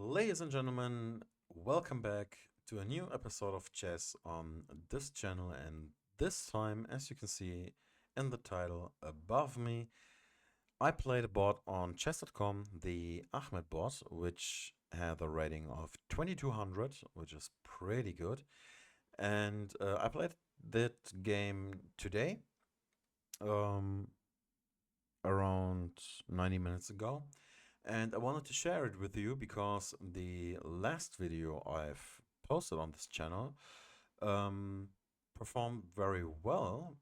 Ladies and gentlemen, welcome back to a new episode of chess on this channel. And this time, as you can see in the title above me, I played a bot on chess.com, the Ahmed bot, which had a rating of 2200, which is pretty good. And I played that game today, um, around 90 minutes ago. And I wanted to share it with you because the last video I've posted on this channel um, performed very well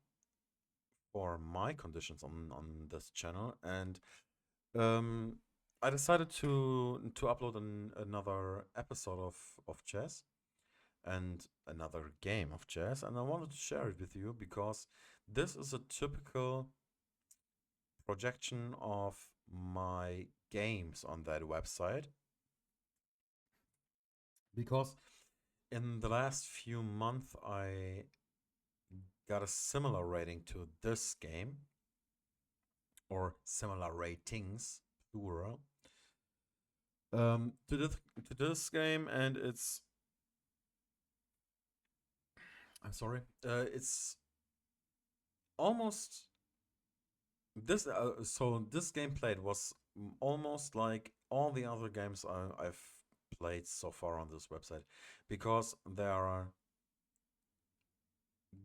for my conditions on this channel. And um, I decided to upload another episode of chess and another game of chess. And I wanted to share it with you because this is a typical projection of my games on that website, because in the last few months I got a similar rating to this game, or similar ratings plural, to this game, and it's almost this game played was almost like all the other games I've played so far on this website, because there are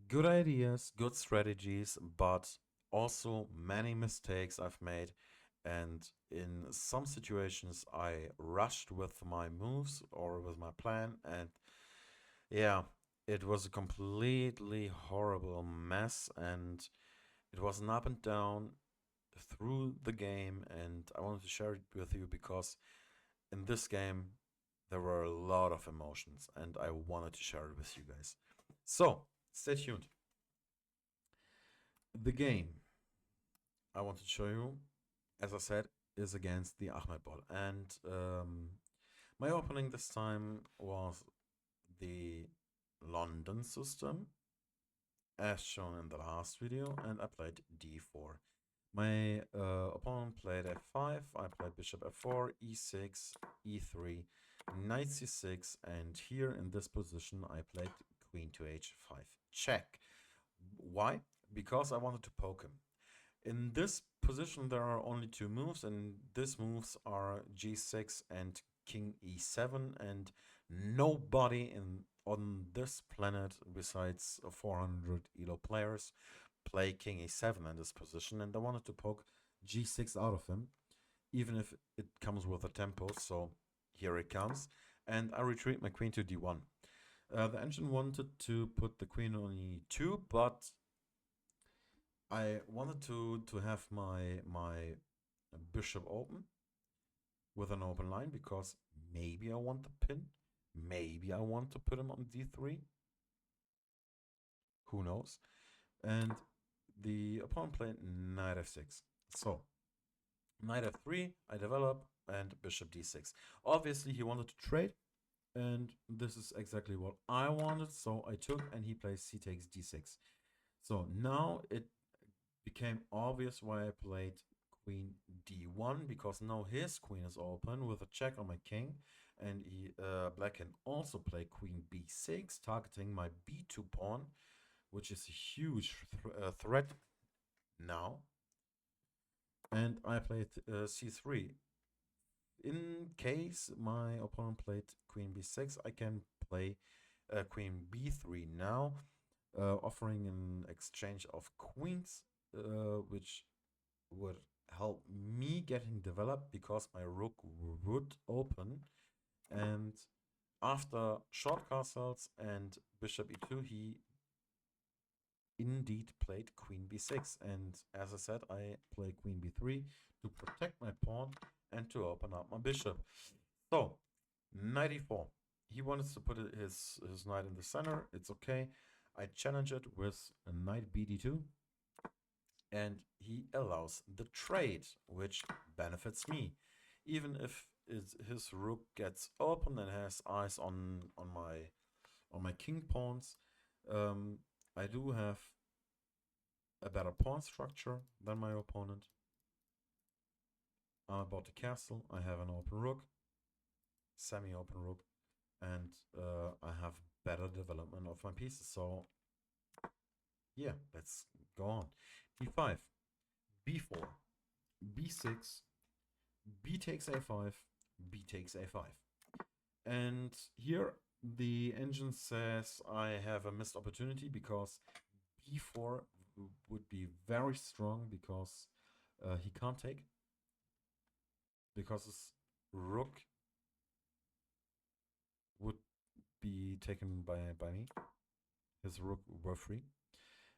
good ideas, good strategies, but also many mistakes I've made. And in some situations, I rushed with my moves or with my plan. And yeah, it was a completely horrible mess. And it was an up and down through the game. And I wanted to share it with you because in this game, there were a lot of emotions. And I wanted to share it with you guys. So stay tuned. The game I want to show you, as I said, is against the Ahmed bot. And my opening this time was the London system, as shown in the last video, and I played d4. My opponent played f5, I played bishop f4, e6, e3, knight c6, and here in this position I played queen to h5, check. Why? Because I wanted to poke him. In this position, there are only two moves, and these moves are g6 and king e7, and nobody on this planet besides 400 ELO players play king e7 in this position, and I wanted to poke g6 out of him, even if it comes with a tempo. So here it comes, and I retreat my queen to d1. The engine wanted to put the queen on e2, but I wanted to have my bishop open with an open line, because maybe I want the pin, maybe I want to put him on d3. Who knows? And the opponent played knight f6. So knight f3, I develop, and bishop d6. Obviously, he wanted to trade, and this is exactly what I wanted. So I took, and he plays c takes d6. So now it became obvious why I played queen d1, because now his queen is open with a check on my king, and black can also play queen b6, targeting my b2 pawn, which is a huge threat now. And I played c3. In case my opponent played queen b6, I can play queen b3 now, offering an exchange of queens, which would help me getting developed, because my rook would open. And after short castles and bishop e2, he indeed played queen b6. And as I said, I play queen b3 to protect my pawn and to open up my bishop. So knight e4. He wanted to put his knight in the center. It's okay. I challenge it with a knight bd2, and he allows the trade, which benefits me. Even if his rook gets open and has eyes on my king pawns, I do have a better pawn structure than my opponent. I'm about to castle. I have an open rook. semi-open rook, and I have better development of my pieces. So yeah, let's go on. d5, b4, b6, b takes a5, b takes a5. And here the engine says I have a missed opportunity because b4 would be very strong because he can't take, because his rook would be taken by me. His rook were free.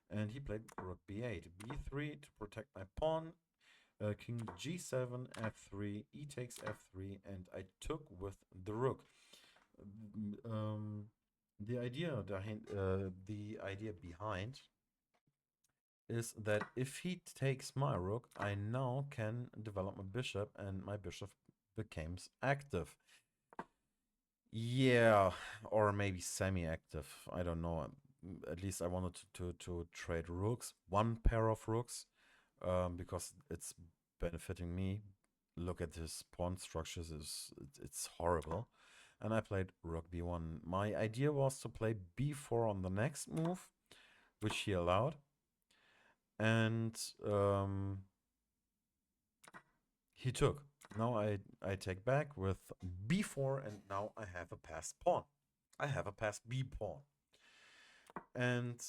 And he played rook b8, b3 to protect my pawn, king g7, f3, e takes f3, and I took with the rook. The idea behind is that if he takes my rook, I now can develop my bishop, and my bishop becomes active. Yeah, or maybe semi-active. I don't know. At least I wanted to trade rooks, one pair of rooks, because it's benefiting me. Look at his pawn structures; it's horrible. And I played rook b1. My idea was to play b4 on the next move, which he allowed. And he took. Now I take back with b4, and now I have a passed pawn. I have a passed b pawn. And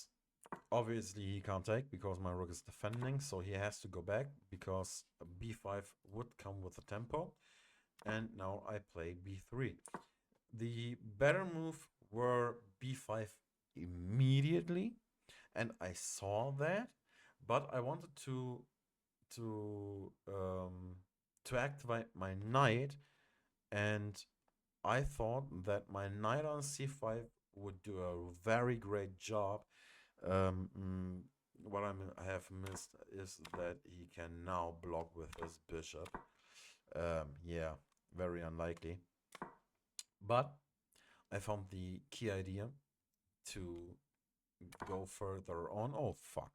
obviously he can't take because my rook is defending, so he has to go back because b5 would come with a tempo. And now I play b3. The better move were b5 immediately, and I saw that, but I wanted to activate my knight, and I thought that my knight on c5 would do a very great job. What I have missed is that he can now block with his bishop. Yeah, very unlikely. But I found the key idea to go further on. Oh, fuck.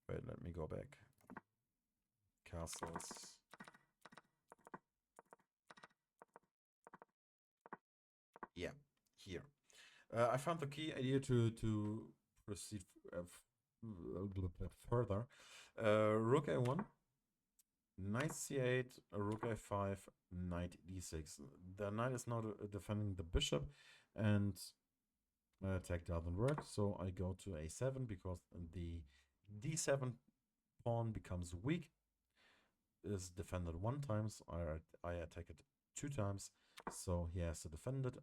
Wait, let me go back. Castles. Yeah, here. I found the key idea to proceed further. Rook a1, knight c8, rook a5, knight d6. The knight is now defending the bishop, and attack doesn't work, so I go to a7 because the d7 pawn becomes weak. Is defended one times. I attack it two times, so he has to defend it.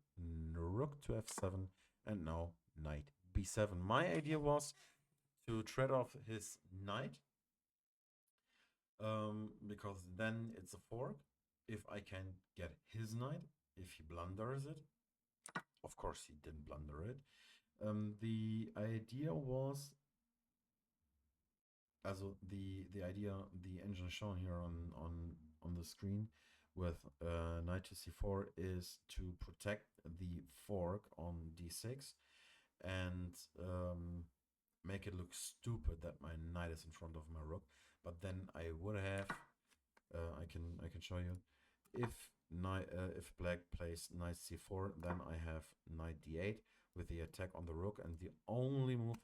Rook to f7, and now knight b7. My idea was to trade off his knight, because then it's a fork. If I can get his knight, if he blunders it, of course he didn't blunder it. The idea was, also the idea, the engine shown here on the screen with knight to c4 is to protect the fork on d6 and make it look stupid that my knight is in front of my rook. But then I would have, I can show you, if black plays knight c4, then I have knight d8 with the attack on the rook, and the only move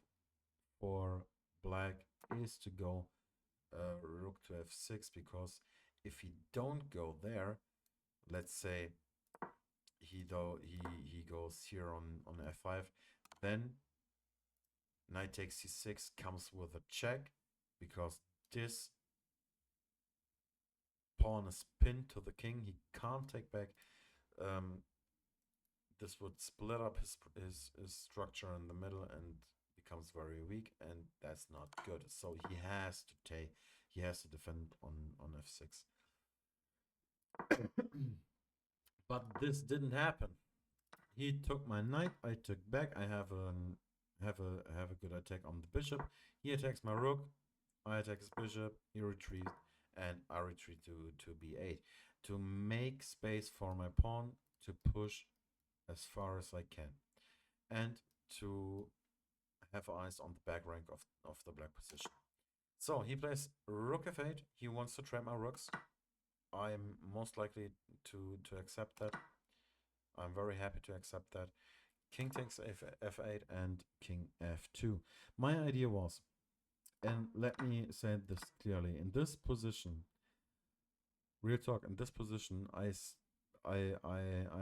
for black is to go rook to f6, because if he don't go there, let's say he goes here on f5, then knight takes c6 comes with a check, because this pawn is pinned to the king. He can't take back. This would split up his structure in the middle and becomes very weak, and that's not good. So he has to defend on f6. But this didn't happen. He took my knight. I took back. I have a good attack on the bishop. He attacks my rook. I attack his bishop. He retreats, and I retreat to b8 to make space for my pawn to push as far as I can, and to have eyes on the back rank of the black position. So he plays rook f8. He wants to trap my rooks. I'm most likely to accept that. I'm very happy to accept that. King takes f8 and king f2. My idea was, and let me say this clearly, in this position, real talk, in this position, I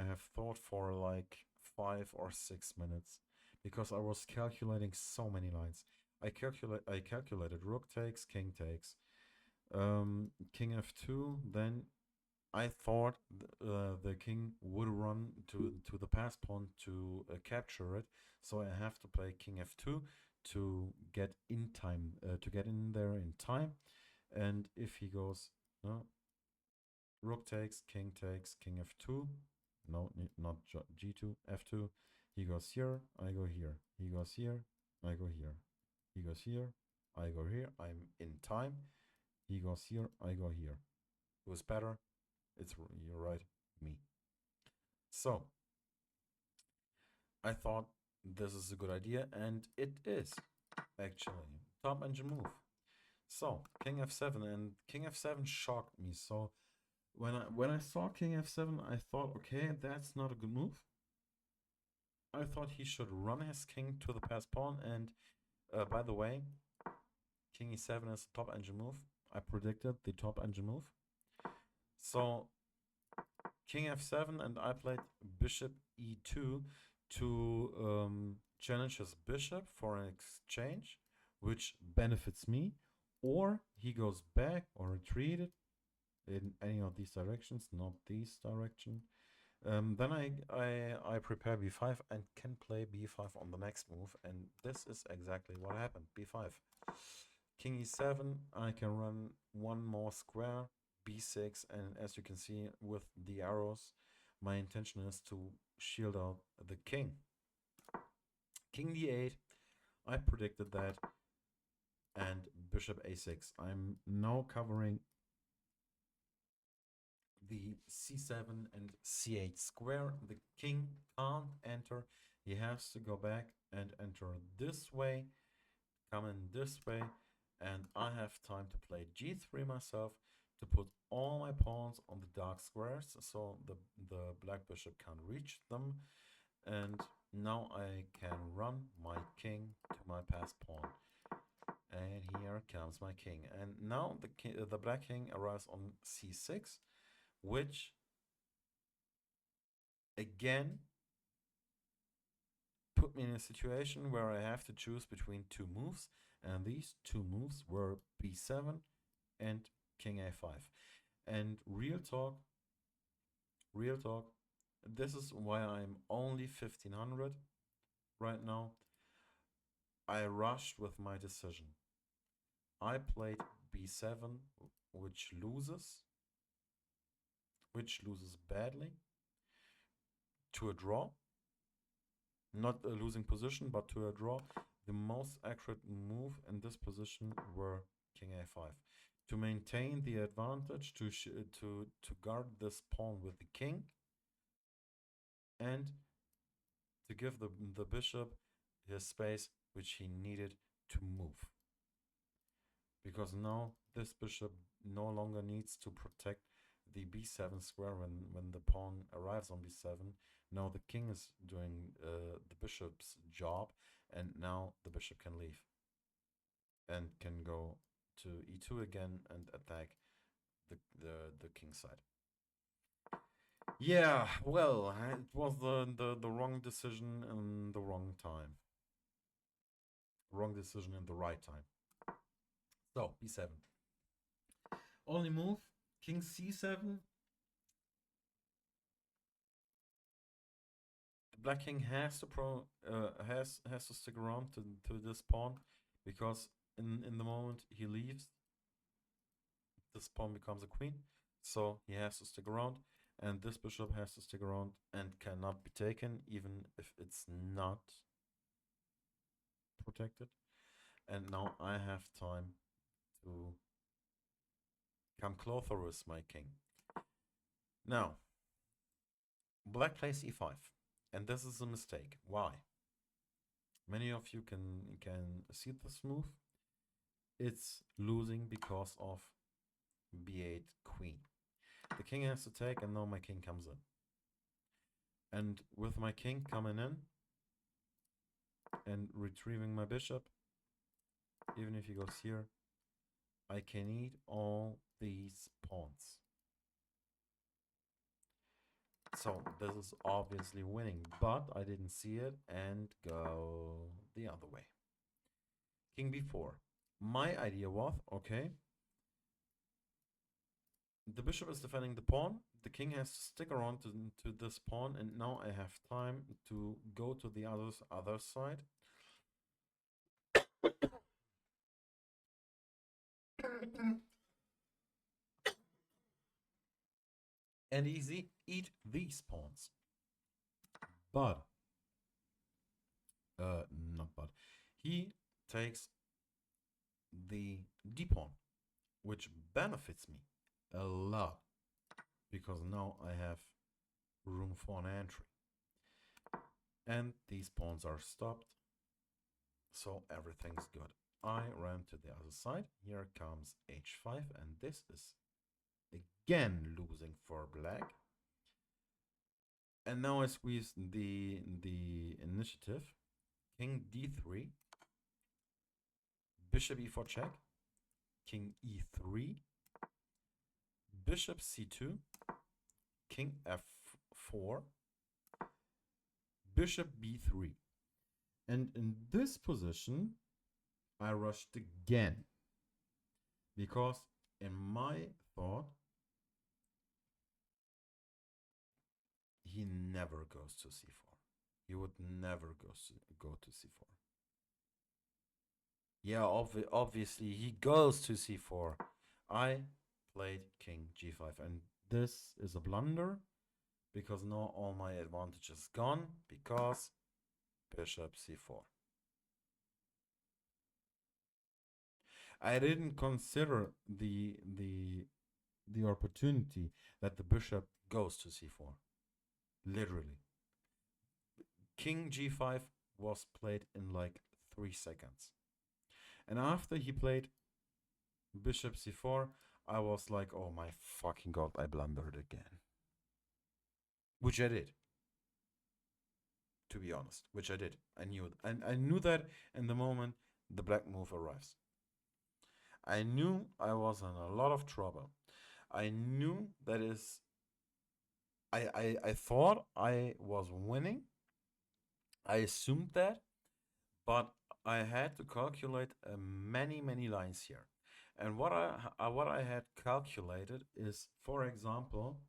have thought for like 5 or 6 minutes because I was calculating so many lines. I calculated rook takes, king takes, king f2. Then I thought the king would run to the pass pawn to capture it, so I have to play king f2 to get in time, to get in there in time. And if he goes, no, rook takes, king f2. No, not g2, f2. He goes here, I go here. He goes here, I go here. He goes here, I go here. I'm in time. He goes here, I go here. Who's better? You're right, me. So I thought this is a good idea, and it is actually top engine move. So king f7, and king f7 shocked me. So when I saw king f7, I thought, okay, that's not a good move. I thought he should run his king to the pass pawn, and by the way, king e7 is the top engine move. I predicted the top engine move. So king f7, and I played bishop e2 to challenge his bishop for an exchange, which benefits me. Or he goes back or retreated in any of these directions, not this direction. Then I prepare b5 and can play b5 on the next move, and this is exactly what happened. b5, king e7. I can run one more square, b6, and as you can see with the arrows, my intention is to shield out the king. King d8. I predicted that, and bishop a6. I'm now covering the c7 and c8 square. The king can't enter. He has to go back and enter this way, come in this way, and I have time to play g3 myself to put all my pawns on the dark squares so the black bishop can't reach them. And now I can run my king to my pass pawn. And here comes my king. And now the black king arrives on c6, which again put me in a situation where I have to choose between two moves, and these two moves were b7 and king a5. And real talk, this is why I'm only 1500 right now. I rushed with my decision. I played b7, which loses badly, to a draw. Not a losing position, but to a draw. The most accurate move in this position were king a5. To maintain the advantage, to guard this pawn with the king, and to give the bishop his space which he needed to move. Because now this bishop no longer needs to protect the b7 square when the pawn arrives on b7. Now the king is doing the bishop's job, and now the bishop can leave and can go to e2 again and attack the king side. Yeah, well, it was the wrong decision in the wrong time. Wrong decision in the right time. So, b7. Only move, king c7. The black king has to has to stick around to this pawn, because in the moment he leaves, this pawn becomes a queen. So he has to stick around, and this bishop has to stick around and cannot be taken, even if it's not protected. And now I have time to come closer with my king. Now, black plays e5, and this is a mistake. Why? Many of you can see this move. It's losing because of b8 queen. The king has to take, and now my king comes in. And with my king coming in and retrieving my bishop, even if he goes here, I can eat all these pawns. So this is obviously winning, but I didn't see it and go the other way. King b4. My idea was, okay, the bishop is defending the pawn. The king has to stick around to this pawn, and now I have time to go to the other side. And easy eat these pawns. But not but he takes the d pawn, which benefits me a lot because now I have room for an entry. And these pawns are stopped, so everything's good. I ran to the other side. Here comes h5, and this is again losing for black. And now I squeeze the initiative. King d3, bishop e4 check, king e3, bishop c2, king f4, bishop b3. And in this position, I rushed again. Because in my thought, he never goes to c4. He would never go to c4. Yeah, obviously he goes to c4. I played king g5, and this is a blunder because now all my advantage is gone because bishop c4. I didn't consider the opportunity that the bishop goes to c4. Literally. King g5 was played in like 3 seconds. And after he played bishop c4, I was like, oh my fucking god, I blundered again. Which I did. To be honest, which I did. I knew it. And I knew that in the moment the black move arrives. I knew I was in a lot of trouble. I knew that is... I thought I was winning. I assumed that. But I had to calculate many lines here. And what I had calculated is, for example,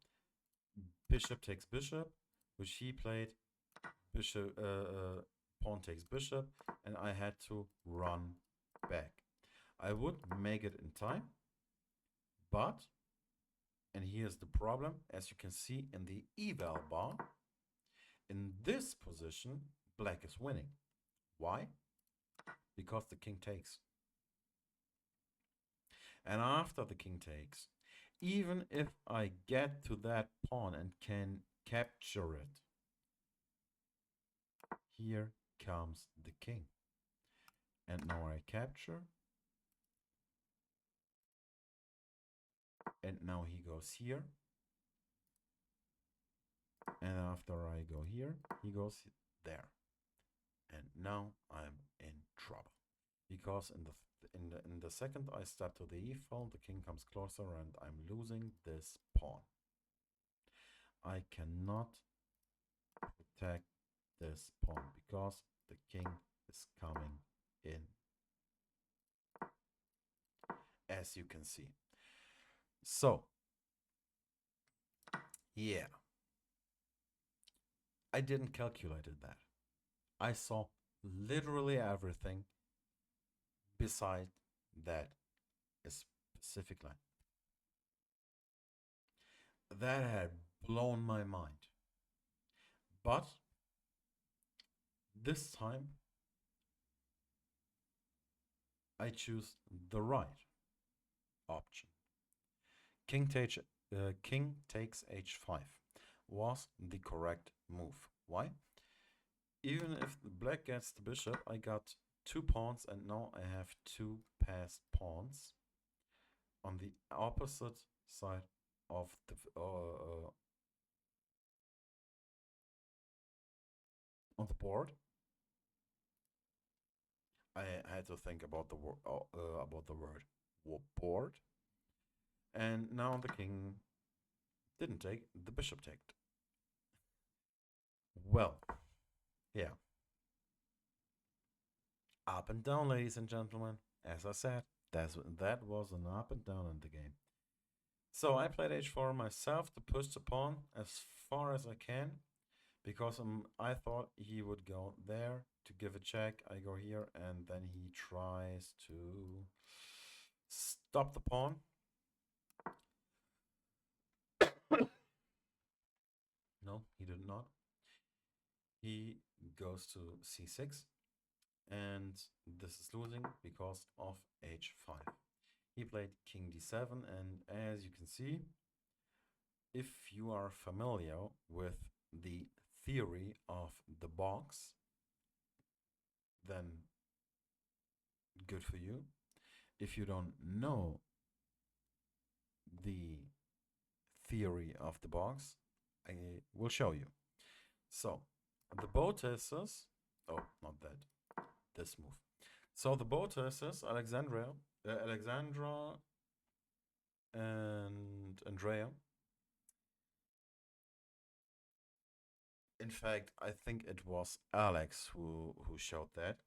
bishop takes bishop, which he played bishop, pawn takes bishop, and I had to run back. I would make it in time, but, and here's the problem, as you can see in the eval bar, in this position, black is winning. Why? Because the king takes. And after the king takes, even if I get to that pawn and can capture it, here comes the king. And now I capture. And now he goes here. And after I go here, he goes there. And now I'm in trouble. Because in the second I step to the e file, the king comes closer and I'm losing this pawn. I cannot protect this pawn because the king is coming in, as you can see. So, yeah, I didn't calculate that. I saw literally everything beside that specific line. That had blown my mind. But this time I choose the right option. King takes h5 was the correct move. Why? Even if the black gets the bishop, I got 2 pawns and now I have 2 passed pawns. On the opposite side, on the board. I had to think about the word board, and now the king didn't take, the bishop taked. Well, yeah, up and down, ladies and gentlemen. As I said, that was an up and down in the game. So I played h4 myself to push the pawn as far as I can, because I thought he would go there to give a check. I go here, and then he tries to stop the pawn. No, he did not. He goes to c6, and this is losing because of h5. He played king d7, and as you can see, if you are familiar with the theory of the box, then good for you. If you don't know the theory of the box, I will show you. So the BOTs, oh, not that, this move. So the BOTs, Alexandra and Andrea. In fact, I think it was Alex who showed that.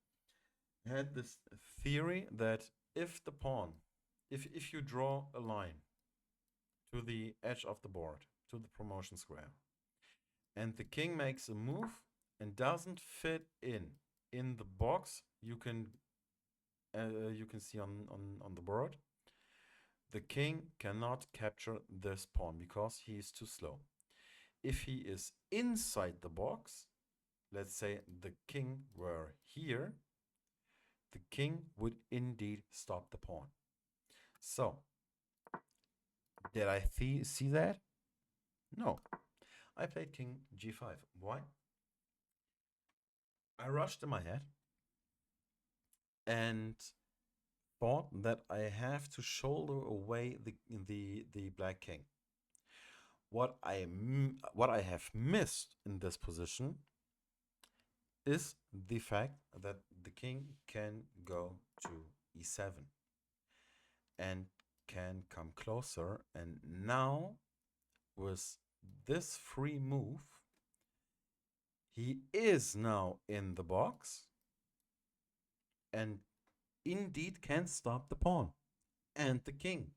Had this theory that if the pawn, if you draw a line to the edge of the board, to the promotion square, and the king makes a move and doesn't fit in the box you can see on the board, the king cannot capture this pawn because he is too slow. If he is inside the box, let's say the king were here, the king would indeed stop the pawn. So, did I see that? No. I played king g5. Why? I rushed in my head and thought that I have to shoulder away the black king. What I have missed in this position is the fact that the king can go to e7 and can come closer, and now with this free move he is now in the box and indeed can stop the pawn and the king,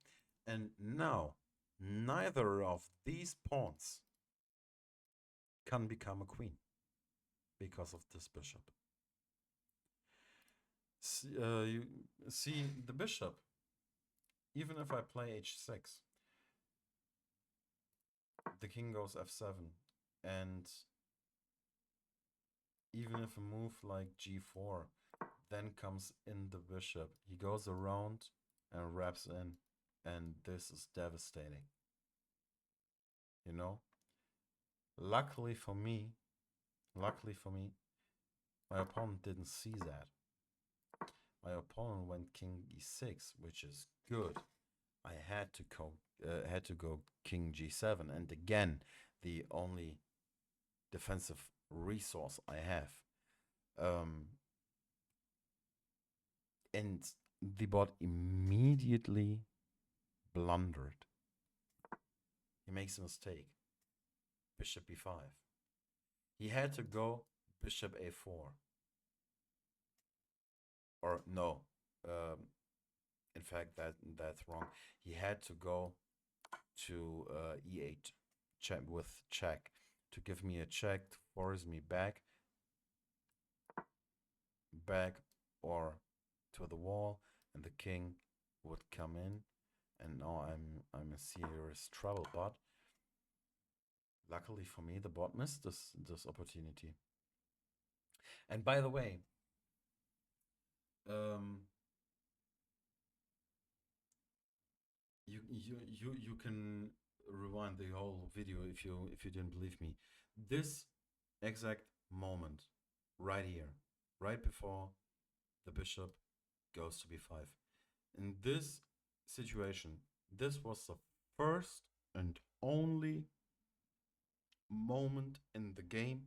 and now neither of these pawns can become a queen because of this bishop. You see the bishop, even if I play h6, the king goes f7, and even if a move like g4 then comes in the bishop, he goes around and wraps in, and this is devastating. You know? Luckily for me, my opponent didn't see that. My opponent went king e6, which is good. I had to go king g7, and again, the only defensive resource I have. And the bot immediately blundered. He makes a mistake. Bishop b5. He had to go bishop a4. Or no, in fact that's wrong. He had to go to e8 check with check to give me a check, to force me back or to the wall, and the king would come in, and now I'm in serious trouble. But luckily for me, the bot missed this opportunity. And by the way, you can rewind the whole video if you didn't believe me. This exact moment, right here, right before the bishop goes to b5, in this situation, this was the first and only moment in the game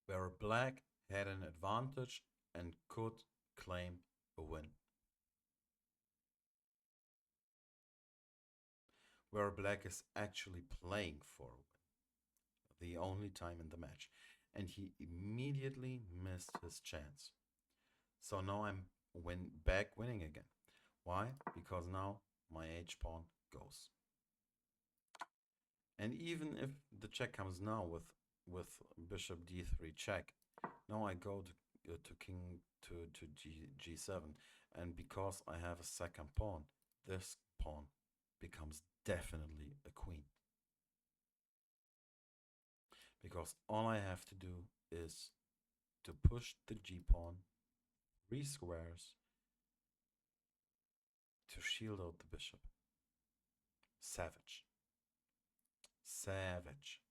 where black had an advantage and could claim a win. Where black is actually playing for a win, the only time in the match. And he immediately missed his chance. So now I'm back winning again. Why? Because now my H pawn goes. And even if the check comes now with bishop d3 check, now I go to king to g7, and because I have a second pawn, this pawn becomes definitely a queen. Because all I have to do is to push the g pawn 3 squares to shield out the bishop. Savage. Savage.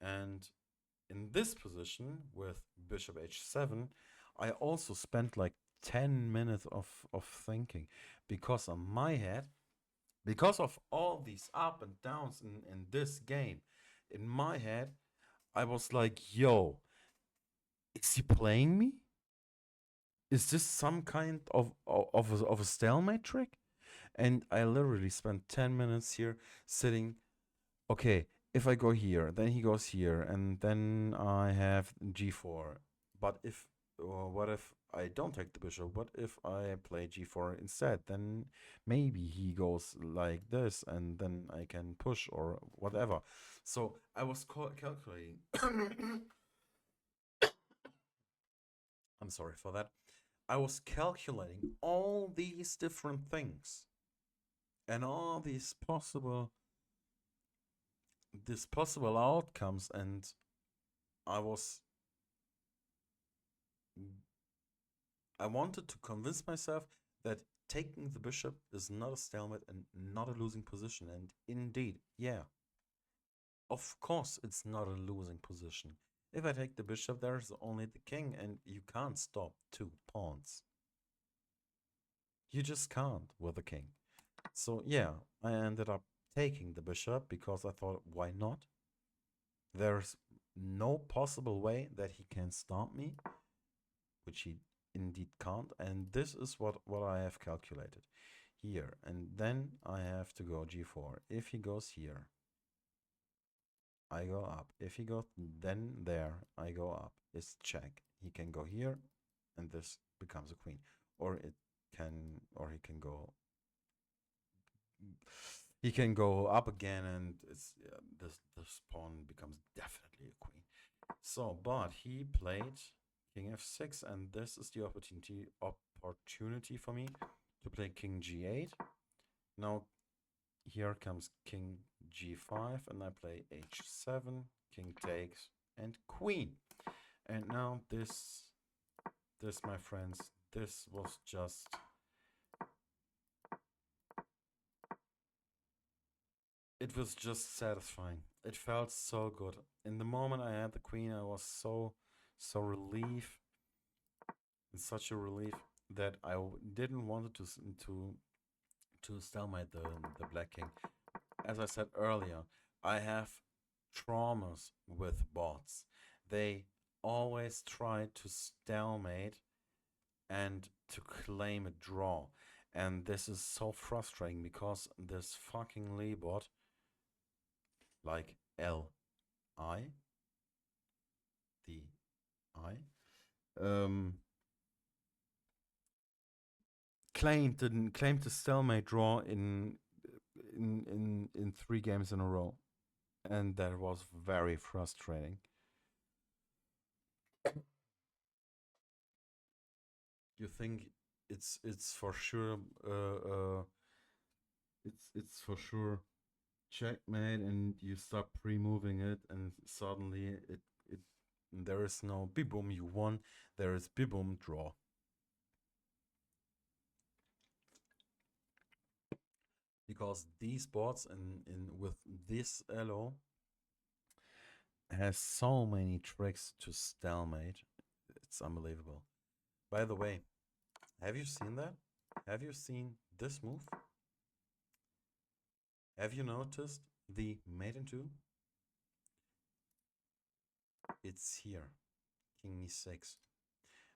And in this position with bishop h7, I also spent like 10 minutes of thinking, because on my head, because of all these up and downs in this game, in my head, I was like, yo, is he playing me? Is this some kind of a stalemate trick? And I literally spent 10 minutes here sitting, okay, if I go here, then he goes here, and then I have g4. But if, what if I don't take the bishop? What if I play g4 instead? Then maybe he goes like this, and then I can push or whatever. So I was calculating. I'm sorry for that. I was calculating all these different things and all these possible outcomes, and I wanted to convince myself that taking the bishop is not a stalemate and not a losing position. And indeed, yeah, of course it's not a losing position. If I take the bishop, there's only the king, and you can't stop 2 pawns. You just can't with the king. So yeah, I ended up taking the bishop because I thought, why not? There's no possible way that he can stop me, which he indeed can't. And this is what I have calculated here. And then I have to go g4. If he goes here, I go up. If he goes then there, I go up. It's check. He can go here, and this becomes a queen. Or he can go. He can go up again, and it's this pawn becomes definitely a queen. So, but he played king f6, and this is the opportunity for me to play king g8. Now here comes king g5, and I play h7, king takes, and queen. And now this, my friends, this was just... it was just satisfying. It felt so good. In the moment I had the queen, I was so relieved. It's such a relief that I didn't want to stalemate the black king. As I said earlier, I have traumas with bots. They always try to stalemate and to claim a draw. And this is so frustrating because this fucking ELO bot, like L-I, D-I, claimed to stalemate draw in 3 games in a row, and that was very frustrating. You think it's for sure it's for sure checkmate, and you start pre-moving it, and suddenly it there is no boom you won, there is boom draw. Because these bots in with this ELO has so many tricks to stalemate. It's unbelievable. By the way, have you seen that? Have you seen this move? Have you noticed the mate in 2? It's here, king e6.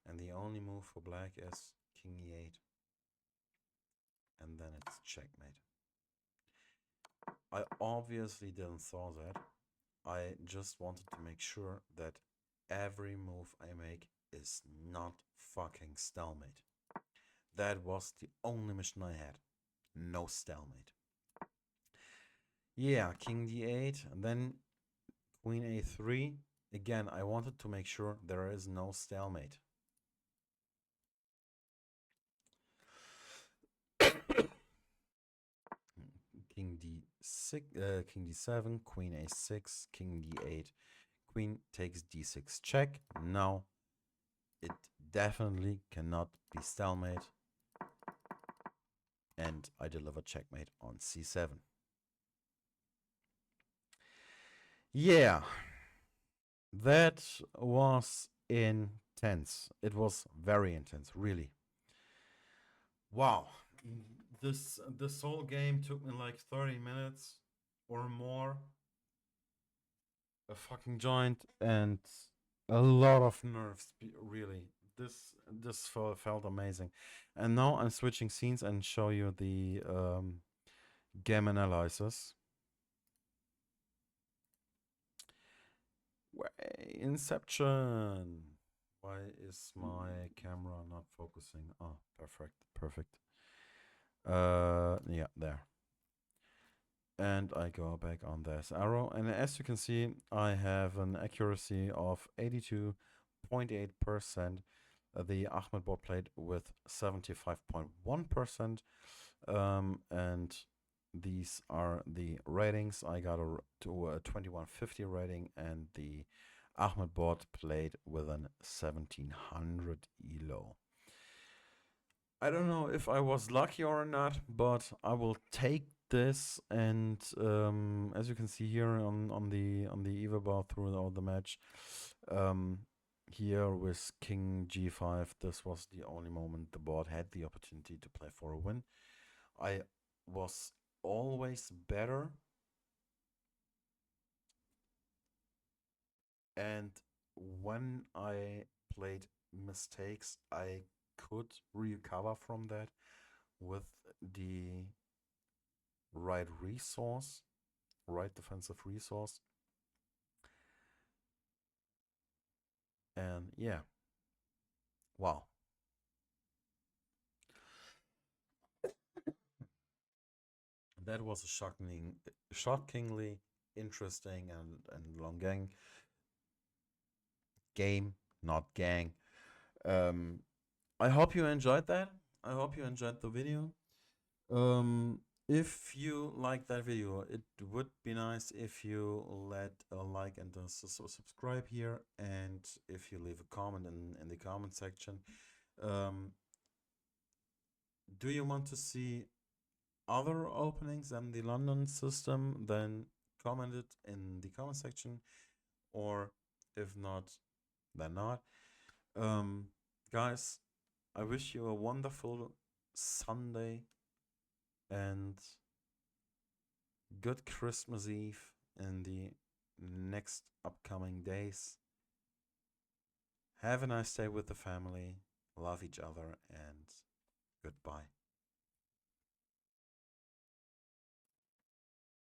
And the only move for black is king e8. And then it's checkmate. I obviously didn't saw that. I just wanted to make sure that every move I make is not fucking stalemate. That was the only mission I had. No stalemate. Yeah, king d8, and then queen a3. Again, I wanted to make sure there is no stalemate. King d6, king d7, queen a6, king d8, queen takes d6 check. Now it definitely cannot be stalemate, and I deliver checkmate on c7. Yeah, that was intense. It was very intense, really. Wow. This whole game took me like 30 minutes or more. A fucking joint and a lot of nerves, really. This felt amazing. And now I'm switching scenes and show you the game analysis. Inception. Why is my camera not focusing? Oh, perfect, perfect. Yeah, there. And I go back on this arrow, and as you can see, I have an accuracy of 82.8%. The Ahmed bot played with 75.1%, and these are the ratings. I got a 2150 rating, and the Ahmed bot played with an 1700 ELO. I don't know if I was lucky or not, but I will take this. And as you can see here on the EVO bar throughout the match, here with King G5, this was the only moment the board had the opportunity to play for a win. I was always better, and when I played mistakes, I could recover from that with the right resource, right defensive resource. And yeah, wow. That was a shockingly interesting and long game, not gang. I hope you enjoyed that. I hope you enjoyed the video. If you like that video, it would be nice if you let a like and subscribe here, and if you leave a comment in the comment section. Do you want to see other openings than the London system? Then comment it in the comment section, or if not, then not. Guys, I wish you a wonderful Sunday and good Christmas Eve in the next upcoming days. Have a nice day with the family. Love each other, and goodbye.